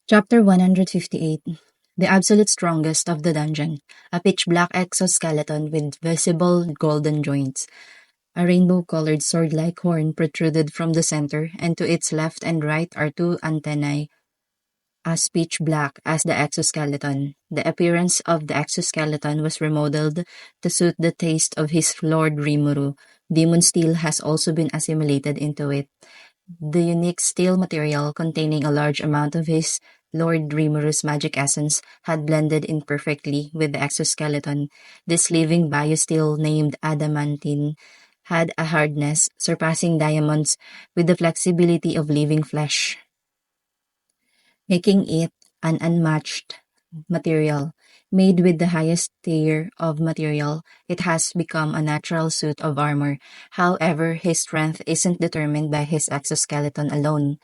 Chapter 158. The absolute strongest of the dungeon. A pitch-black exoskeleton with visible golden joints. A rainbow-colored sword-like horn protruded from the center, and to its left and right are two antennae, as pitch black as the exoskeleton. The appearance of the exoskeleton was remodeled to suit the taste of his Lord Rimuru. Demon steel has also been assimilated into it. The unique steel material containing a large amount of his Lord Rimuru's magic essence had blended in perfectly with the exoskeleton. This living biosteel named adamantine had a hardness surpassing diamonds with the flexibility of living flesh, making it an unmatched material. Made with the highest tier of material, it has become a natural suit of armor. However, his strength isn't determined by his exoskeleton alone.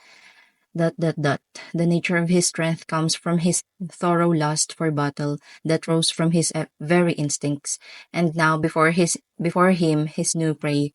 Dot. The nature of his strength comes from his thorough lust for battle that rose from his very instincts, and now before him his new prey,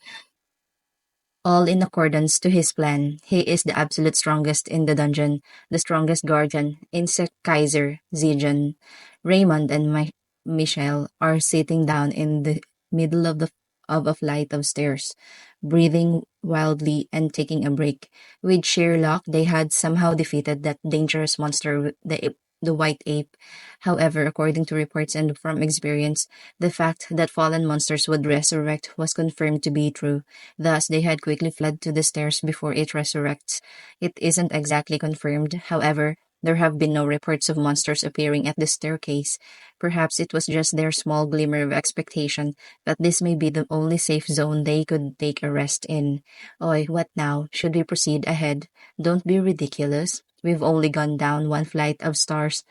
all in accordance to his plan. He is the absolute strongest in the dungeon, the strongest guardian, Insect Kaiser Zijan. Raymond and Michelle are sitting down in the middle of a flight of stairs, breathing wildly and taking a break. With sheer luck, they had somehow defeated that dangerous monster, the white ape. However, according to reports and from experience, the fact that fallen monsters would resurrect was confirmed to be true. Thus, they had quickly fled to the stairs before it resurrects. It isn't exactly confirmed, however, there have been no reports of monsters appearing at the staircase. Perhaps it was just their small glimmer of expectation that this may be the only safe zone they could take a rest in. Oi, what now? Should we proceed ahead? Don't be ridiculous. We've only gone down one flight of stairs,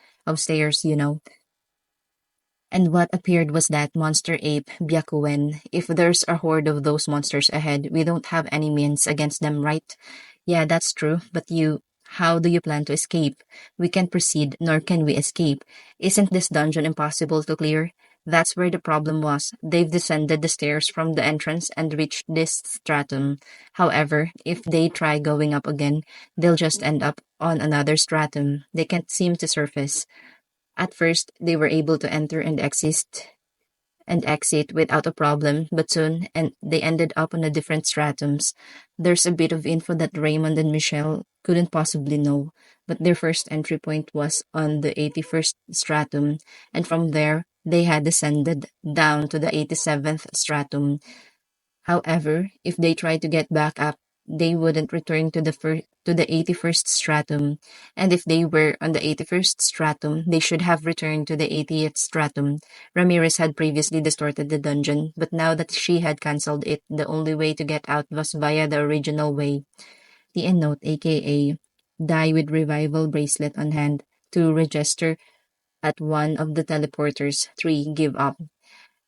you know. And what appeared was that monster ape, Byakuen. If there's a horde of those monsters ahead, we don't have any means against them, right? Yeah, that's true, but how do you plan to escape? We can't proceed, nor can we escape. Isn't this dungeon impossible to clear? That's where the problem was. They've descended the stairs from the entrance and reached this stratum. However, if they try going up again, they'll just end up on another stratum. They can't seem to surface. At first, they were able to enter and exit without a problem, but soon and they ended up on a different stratums. There's a bit of info that Raymond and Michelle couldn't possibly know, but their first entry point was on the 81st stratum, and from there they had descended down to the 87th stratum. However, if they tried to get back up, they wouldn't return to the 81st stratum, and if they were on the 81st stratum, they should have returned to the 80th stratum. Ramirez had previously distorted the dungeon, but now that she had cancelled it, the only way to get out was via the original way. The end note, aka die with revival bracelet on hand to register at one of the teleporters. 3. Give up.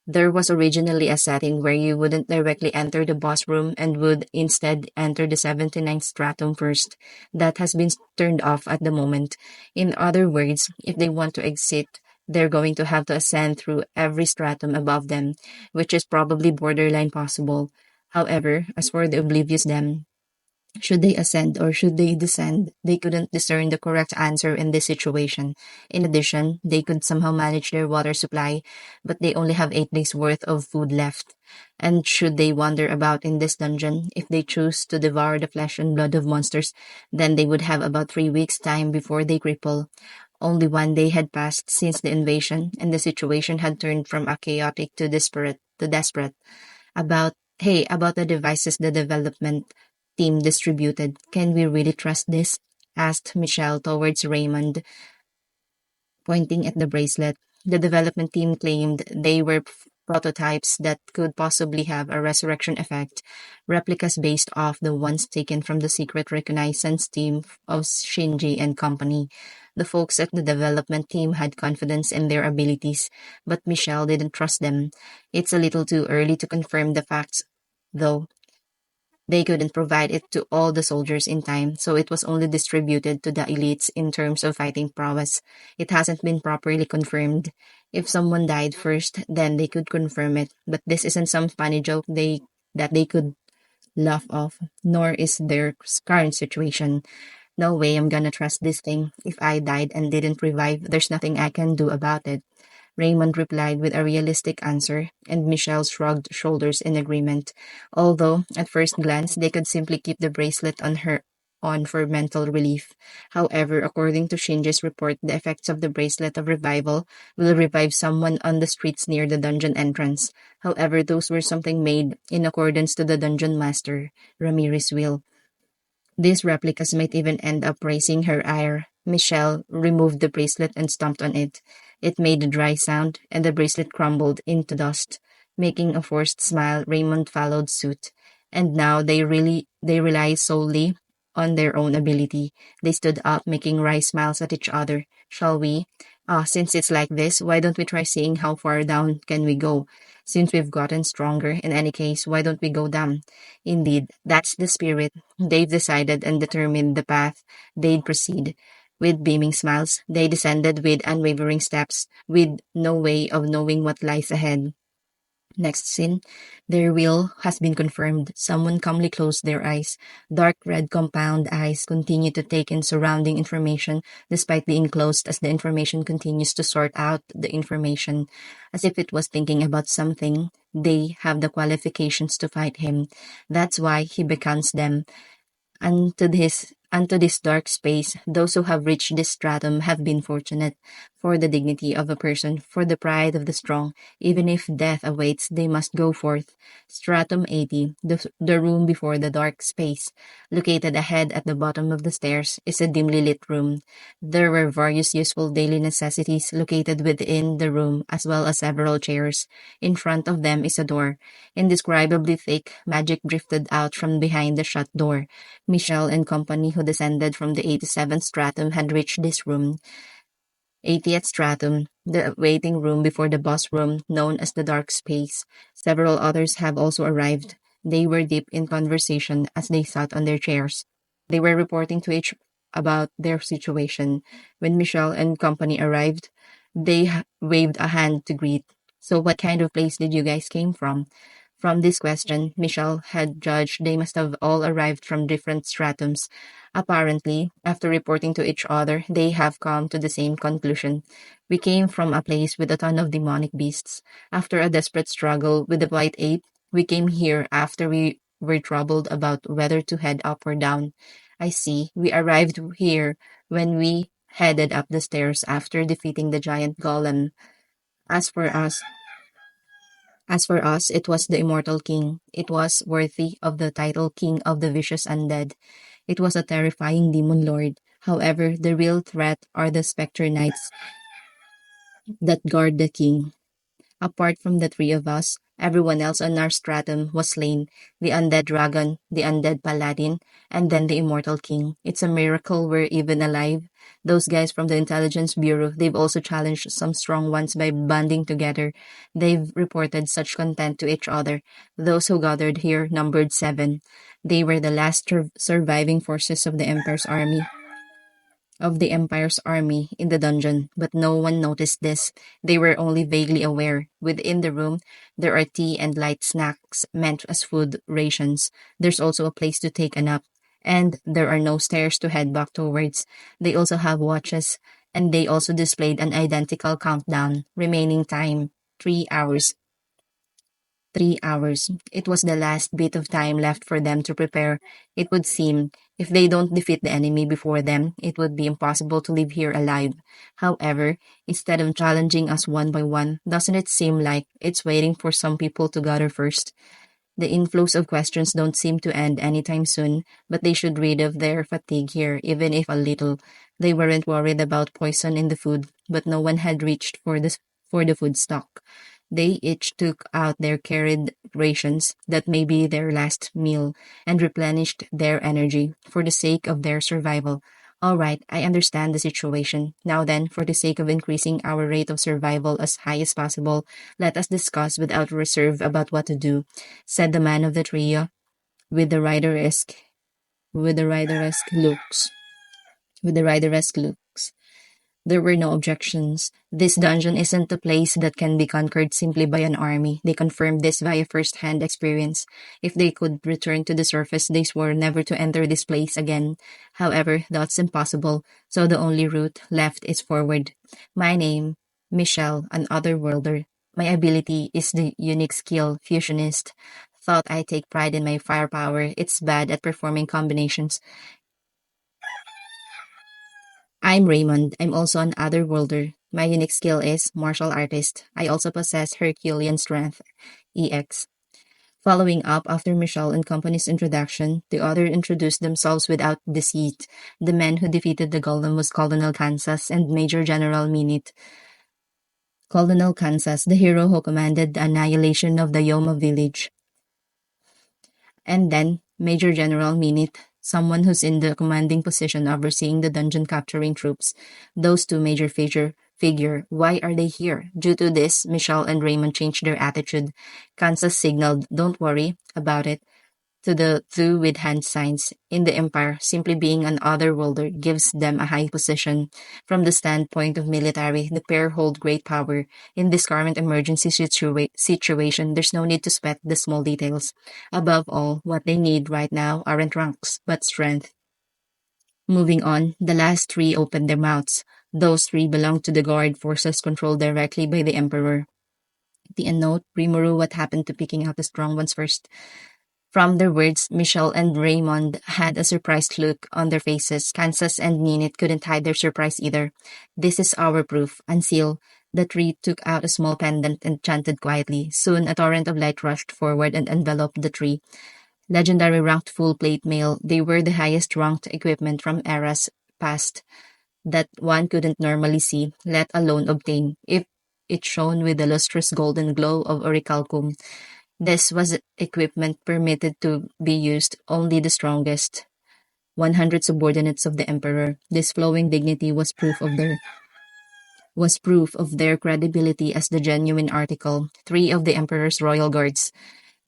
There was originally a setting where you wouldn't directly enter the boss room and would instead enter the 79th stratum first. That has been turned off at the moment. In other words, if they want to exit, they're going to have to ascend through every stratum above them, which is probably borderline possible. However, as for the oblivious them, should they ascend or should they descend? They couldn't discern the correct answer in this situation. In addition, they could somehow manage their water supply, but they only have 8 days worth of food left. And should they wander about in this dungeon, if they choose to devour the flesh and blood of monsters, then they would have about 3 weeks' time before they cripple. Only 1 day had passed since the invasion, and the situation had turned from a chaotic to desperate. About the devices the development team distributed. Can we really trust this? Asked Michelle towards Raymond, pointing at the bracelet. The development team claimed they were prototypes that could possibly have a resurrection effect, replicas based off the ones taken from the secret reconnaissance team of Shinji and company. The folks at the development team had confidence in their abilities, but Michelle didn't trust them. It's a little too early to confirm the facts, though. They couldn't provide it to all the soldiers in time, so it was only distributed to the elites in terms of fighting prowess. It hasn't been properly confirmed. If someone died first, then they could confirm it, but this isn't some funny joke that they could laugh off, nor is their current situation. No way I'm gonna trust this thing. If I died and didn't revive, there's nothing I can do about it. Raymond replied with a realistic answer, and Michelle shrugged shoulders in agreement. Although, at first glance, they could simply keep the bracelet on her on for mental relief. However, according to Shinji's report, the effects of the bracelet of revival will revive someone on the streets near the dungeon entrance. However, those were something made in accordance to the dungeon master, Ramirez's will. These replicas might even end up raising her ire. Michelle removed the bracelet and stomped on it. It made a dry sound, and the bracelet crumbled into dust. Making a forced smile, Raymond followed suit. And now they rely solely on their own ability. They stood up, making wry smiles at each other. Shall we? Since it's like this, why don't we try seeing how far down can we go? Since we've gotten stronger, in any case, why don't we go down? Indeed, that's the spirit. They've decided and determined the path they'd proceed. With beaming smiles, they descended with unwavering steps, with no way of knowing what lies ahead. Next scene, their will has been confirmed. Someone calmly closed their eyes. Dark red compound eyes continue to take in surrounding information despite being closed as the information continues to sort out the information. As if it was thinking about something, they have the qualifications to fight him. That's why he beckons them. Unto this dark space, those who have reached this stratum have been fortunate. For the dignity of a person, for the pride of the strong, even if death awaits, they must go forth. Stratum 80, the room before the dark space, located ahead at the bottom of the stairs, is a dimly lit room. There were various useful daily necessities located within the room, as well as several chairs. In front of them is a door. Indescribably thick, magic drifted out from behind the shut door. Michelle and company who descended from the 87th stratum had reached this room. 80th stratum, the waiting room before the boss room, known as the dark space. Several others have also arrived. They were deep in conversation as they sat on their chairs. They were reporting to each about their situation. When Michelle and company arrived, they waved a hand to greet. So what kind of place did you guys came from? From this question, Michelle had judged they must have all arrived from different stratums. Apparently, after reporting to each other, they have come to the same conclusion. We came from a place with a ton of demonic beasts. After a desperate struggle with the white ape, we came here after we were troubled about whether to head up or down. I see. We arrived here when we headed up the stairs after defeating the giant golem. As for us, as for us, it was the immortal king. It was worthy of the title king of the vicious undead. It was a terrifying demon lord. However, the real threat are the spectre knights that guard the king. Apart from the three of us, everyone else on our stratum was slain. The undead dragon, the undead paladin, and then the immortal king. It's a miracle we're even alive. Those guys from the intelligence bureau, they've also challenged some strong ones by banding together. They've reported such content to each other. Those who gathered here numbered 7. They were the last surviving forces of the Empire's army in the dungeon, but no one noticed this. They were only vaguely aware. Within the room, there are tea and light snacks meant as food rations. There's also a place to take a nap. And there are no stairs to head back towards. They also have watches, and they also displayed an identical countdown. Remaining time, 3 hours. 3 hours. It was the last bit of time left for them to prepare. It would seem, if they don't defeat the enemy before them, it would be impossible to live here alive. However, instead of challenging us one by one, doesn't it seem like it's waiting for some people to gather first? The influx of questions don't seem to end anytime soon, but they should rid of their fatigue here, even if a little. They weren't worried about poison in the food, but no one had reached for the food stock. They each took out their carried rations, that may be their last meal, and replenished their energy for the sake of their survival. All right, I understand the situation. Now then, for the sake of increasing our rate of survival as high as possible, let us discuss without reserve about what to do, said the man of the trio, with the rideresque, with the rideresque looks, with the rideresque looks. There were no objections. This dungeon isn't a place that can be conquered simply by an army. They confirmed this via first-hand experience. If they could return to the surface, they swore never to enter this place again. However, that's impossible, so the only route left is forward. My name, Michelle, an otherworlder. My ability is the unique skill, Fusionist. Thought I take pride in my firepower. It's bad at performing combinations. I'm Raymond. I'm also an otherworlder. My unique skill is martial artist. I also possess Herculean strength, EX. Following up after Michelle and company's introduction, the other introduced themselves without deceit. The man who defeated the Golem was Colonel Kansas and Major General Minute. Colonel Kansas, the hero who commanded the annihilation of the Yoma village. And then Major General Minute, someone who's in the commanding position overseeing the dungeon capturing troops. Those two major figure, why are they here? Due to this, Michelle and Raymond changed their attitude. Kansas signaled, don't worry about it, to the two with hand signs. In the Empire, simply being an otherworlder gives them a high position. From the standpoint of military, the pair hold great power. In this current emergency situation, there's no need to sweat the small details. Above all, what they need right now aren't ranks, but strength. Moving on, the last three opened their mouths. Those three belonged to the guard forces controlled directly by the Emperor. The note, Rimuru, what happened to picking out the strong ones first? From their words, Michelle and Raymond had a surprised look on their faces. Kansas and Ninit couldn't hide their surprise either. This is our proof. Unseal. The tree took out a small pendant and chanted quietly. Soon a torrent of light rushed forward and enveloped the tree. Legendary ranked full plate mail. They were the highest ranked equipment from eras past that one couldn't normally see, let alone obtain, if it shone with the lustrous golden glow of orichalcum. This was equipment permitted to be used only the strongest. 100 subordinates of the emperor. This flowing dignity was proof of their credibility as the genuine article. Three of the emperor's royal guards.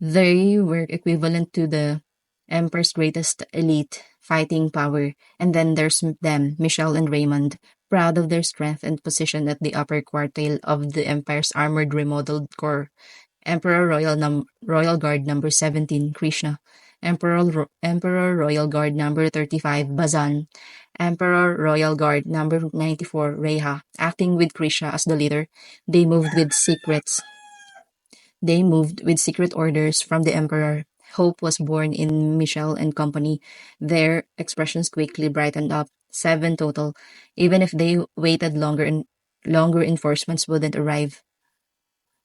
They were equivalent to the emperor's greatest elite fighting power. And then there's them, Michelle and Raymond, proud of their strength and position at the upper quartile of the empire's armored remodeled corps. Royal Guard number 17, Krishna. Emperor Royal Guard number 35, Bazan. Emperor Royal Guard number 94, Reha. Acting with Krishna as the leader, they moved with secrets. They moved with secret orders from the emperor. Hope was born in Michelle and company. Their expressions quickly brightened up. 7 total. Even if they waited longer enforcements wouldn't arrive.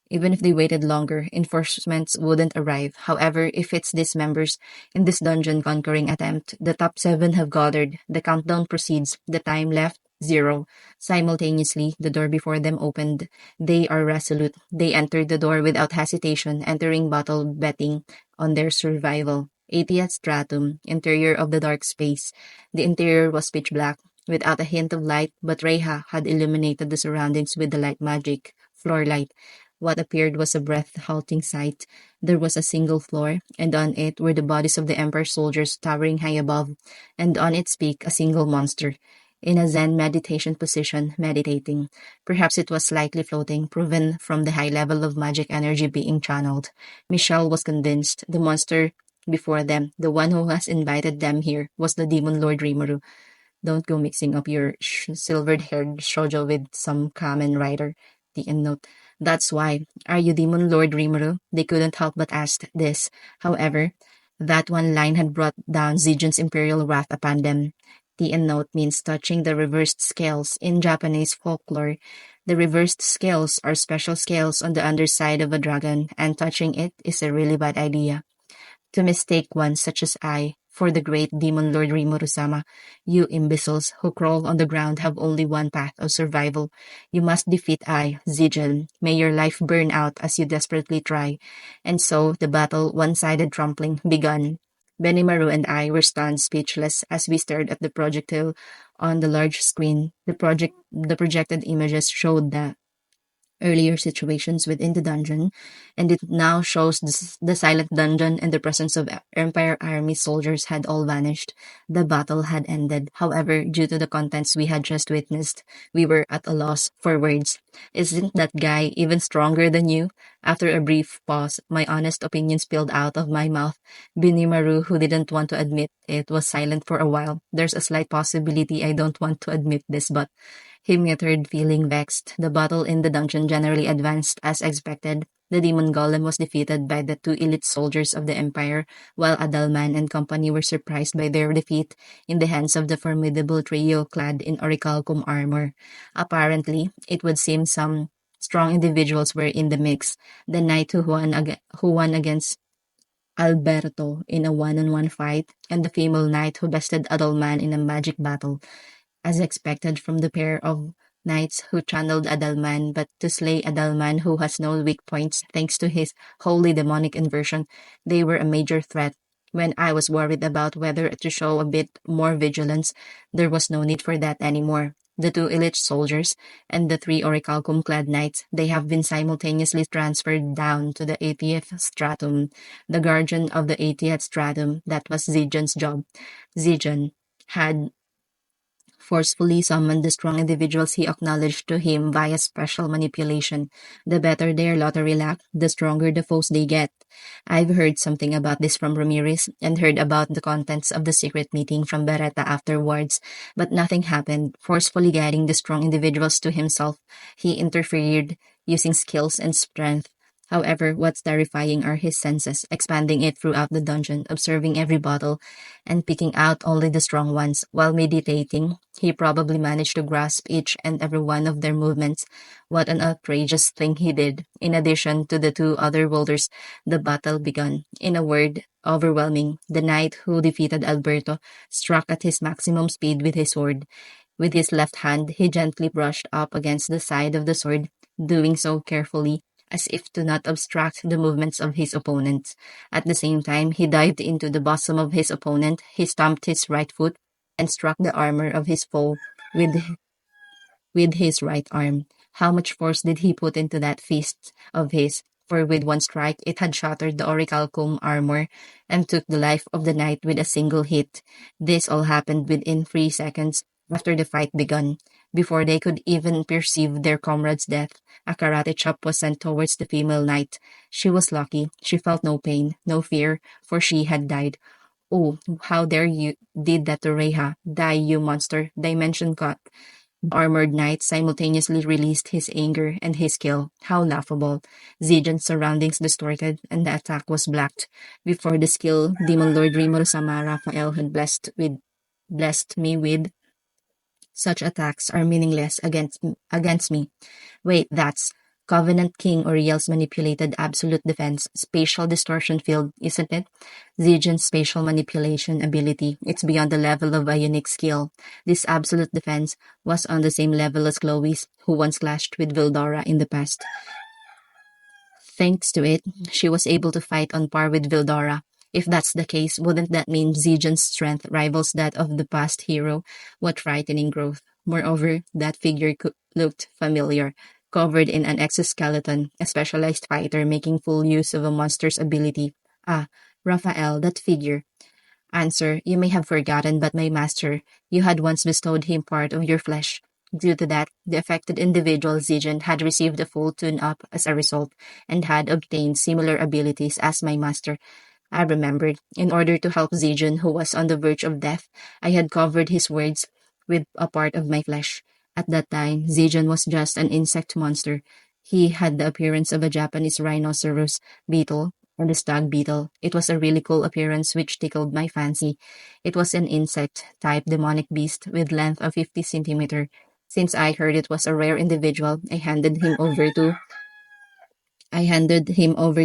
Even if they waited longer, enforcements wouldn't arrive. However, if it's these members in this dungeon conquering attempt, the top 7 have gathered. The countdown proceeds. The time left, 0. Simultaneously, the door before them opened. They are resolute. They entered the door without hesitation, entering battle betting on their survival. 80th stratum, interior of the dark space. The interior was pitch black, without a hint of light, but Reha had illuminated the surroundings with the light magic, floor light. What appeared was a breath-halting sight. There was a single floor, and on it were the bodies of the Emperor's soldiers towering high above, and on its peak a single monster, in a Zen meditation position, meditating. Perhaps it was slightly floating, proven from the high level of magic energy being channeled. Michelle was convinced the monster before them, the one who has invited them here, was the demon Lord Rimuru. Don't go mixing up your silvered-haired shoujo with some Kamen Rider. The end note. That's why. Are you Demon Lord Rimuru? They couldn't help but ask this. However, that one line had brought down Zijin's imperial wrath upon them. The end note means touching the reversed scales. In Japanese folklore, the reversed scales are special scales on the underside of a dragon, and touching it is a really bad idea. To mistake one such as I for the great demon Lord Rimuru-sama, you imbeciles who crawl on the ground have only one path of survival. You must defeat I, Zijin. May your life burn out as you desperately try. And so the battle, one-sided trampling, begun. Benimaru and I were stunned speechless as we stared at the projectile on the large screen. The projected images showed earlier situations within the dungeon, and it now shows the silent dungeon and the presence of Empire Army soldiers had all vanished. The battle had ended. However, due to the contents we had just witnessed, we were at a loss for words. Isn't that guy even stronger than you? After a brief pause, my honest opinion spilled out of my mouth. Binimaru, who didn't want to admit it, was silent for a while. There's a slight possibility I don't want to admit this, but he muttered, feeling vexed. The battle in the dungeon generally advanced as expected. The demon golem was defeated by the two elite soldiers of the Empire, while Adalman and company were surprised by their defeat in the hands of the formidable trio clad in orichalcum armor. Apparently, it would seem some strong individuals were in the mix. The knight who won against Alberto in a one-on-one fight, and the female knight who bested Adalman in a magic battle as expected from the pair of knights who channeled Adalman, but to slay Adalman, who has no weak points thanks to his wholly demonic inversion, they were a major threat. When I was worried about whether to show a bit more vigilance, there was no need for that anymore. The two elite soldiers and the three orichalcum-clad knights, they have been simultaneously transferred down to the 80th stratum. The guardian of the 80th stratum, that was Zijan's job. Zijan had forcefully summoned the strong individuals he acknowledged to him via special manipulation. The better their lottery luck, the stronger the foes they get. I've heard something about this from Ramirez and heard about the contents of the secret meeting from Beretta afterwards, but nothing happened. Forcefully guiding the strong individuals to himself, he interfered using skills and strength. However, what's terrifying are his senses, expanding it throughout the dungeon, observing every bottle, and picking out only the strong ones. While meditating, he probably managed to grasp each and every one of their movements. What an outrageous thing he did. In addition to the two other boulders, the battle began. In a word, overwhelming. The knight who defeated Alberto struck at his maximum speed with his sword. With his left hand, he gently brushed up against the side of the sword, doing so carefully, as if to not obstruct the movements of his opponents. At the same time, he dived into the bosom of his opponent, he stamped his right foot, and struck the armor of his foe with his right arm. How much force did he put into that fist of his? For with one strike, it had shattered the orichalcum armor and took the life of the knight with a single hit. This all happened within 3 seconds after the fight begun. Before they could even perceive their comrade's death, a karate chop was sent towards the female knight. She was lucky. She felt no pain, no fear, for she had died. Oh, how dare you did that to Reha? Die, you monster. Dimension cut. Armored Knight simultaneously released his anger and his skill. How laughable. Zijan's surroundings distorted, and the attack was blacked. Before the skill, Demon Lord Rimuru-sama Raphael had blessed me with. Such attacks are meaningless against me. Wait, that's Covenant King Uriel's manipulated absolute defense, spatial distortion field, isn't it? Zijan's spatial manipulation ability, it's beyond the level of a unique skill. This absolute defense was on the same level as Chloe's, who once clashed with Vildora in the past. Thanks to it, she was able to fight on par with Vildora. If that's the case, wouldn't that mean Zijan's strength rivals that of the past hero? What frightening growth. Moreover, that figure looked familiar. Covered in an exoskeleton, a specialized fighter making full use of a monster's ability. Ah, Raphael, that figure. Answer, you may have forgotten, but my master, you had once bestowed him part of your flesh. Due to that, the affected individual Zijan had received a full tune-up as a result, and had obtained similar abilities as my master. I remembered. In order to help Zijan, who was on the verge of death, I had covered his words with a part of my flesh. At that time, Zijan was just an insect monster. He had the appearance of a Japanese rhinoceros beetle or the stag beetle. It was a really cool appearance which tickled my fancy. It was an insect-type demonic beast with length of 50 centimeter. Since I heard it was a rare individual, I handed him over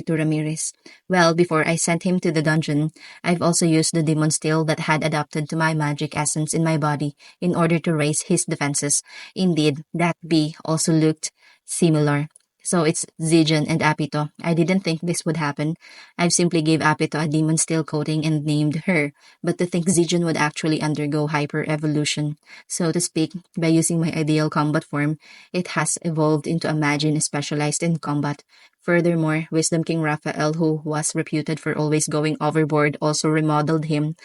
to Ramirez. Well, before I sent him to the dungeon, I've also used the demon steel that had adapted to my magic essence in my body in order to raise his defenses. Indeed, that bee also looked similar. So it's Zijin and Apito. I didn't think this would happen. I've simply gave Apito a demon steel coating and named her. But to think Zijin would actually undergo hyper-evolution, so to speak, by using my ideal combat form, it has evolved into a Majin specialized in combat. Furthermore, Wisdom King Raphael, who was reputed for always going overboard, also remodeled him,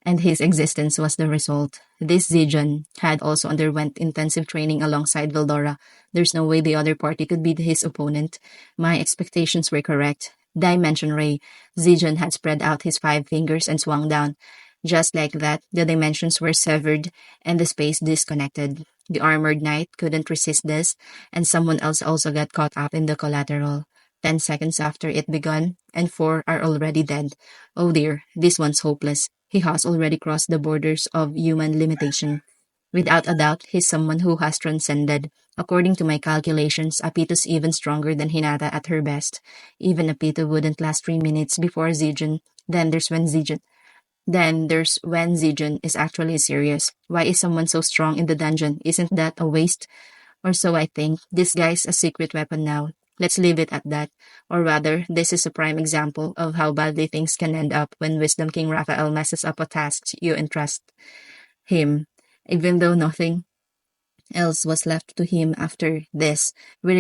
and his existence was the result. This Zijon had also underwent intensive training alongside Vildora. There's no way the other party could be his opponent. My expectations were correct. Dimension Ray. Zijon had spread out his 5 fingers and swung down. Just like that, the dimensions were severed and the space disconnected. The armored knight couldn't resist this, and someone else also got caught up in the collateral. 10 seconds after it begun, and 4 are already dead. Oh dear, this one's hopeless. He has already crossed the borders of human limitation. Without a doubt, he's someone who has transcended. According to my calculations, Apito's even stronger than Hinata at her best. Even Apito wouldn't last 3 minutes before Zijin. Then there's when Zijin. Then there's when Zijin is actually serious. Why is someone so strong in the dungeon? Isn't that a waste? Or so I think. This guy's a secret weapon now. Let's leave it at that. Or rather, this is a prime example of how badly things can end up when Wisdom King Raphael messes up a task you entrust him. Even though nothing else was left to him after this. We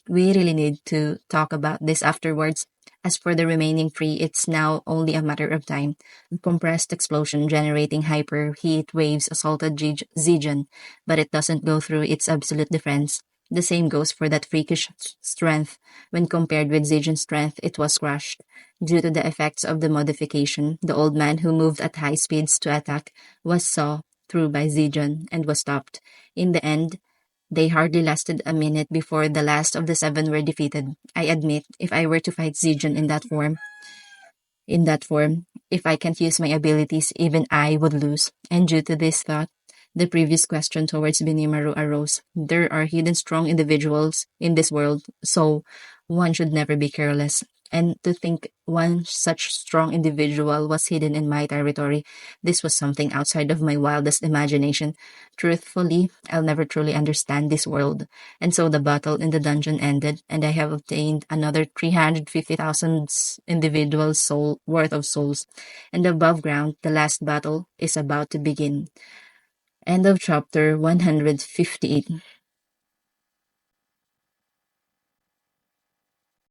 really need to talk about this afterwards. As for the remaining 3, it's now only a matter of time. A compressed explosion generating hyper heat waves assaulted Zijan, but it doesn't go through its absolute defense. The same goes for that freakish strength. When compared with Zijan's strength, it was crushed. Due to the effects of the modification, the old man who moved at high speeds to attack was saw through by Zijan and was stopped. In the end, they hardly lasted a minute before the last of the 7 were defeated. I admit, if I were to fight Zijin in that form, if I can't use my abilities, even I would lose. And due to this thought, the previous question towards Benimaru arose. There are hidden strong individuals in this world, so one should never be careless. And to think one such strong individual was hidden in my territory, this was something outside of my wildest imagination. Truthfully, I'll never truly understand this world. And so the battle in the dungeon ended, and I have obtained another 350,000 individual soul worth of souls. And above ground, the last battle is about to begin. End of chapter 158.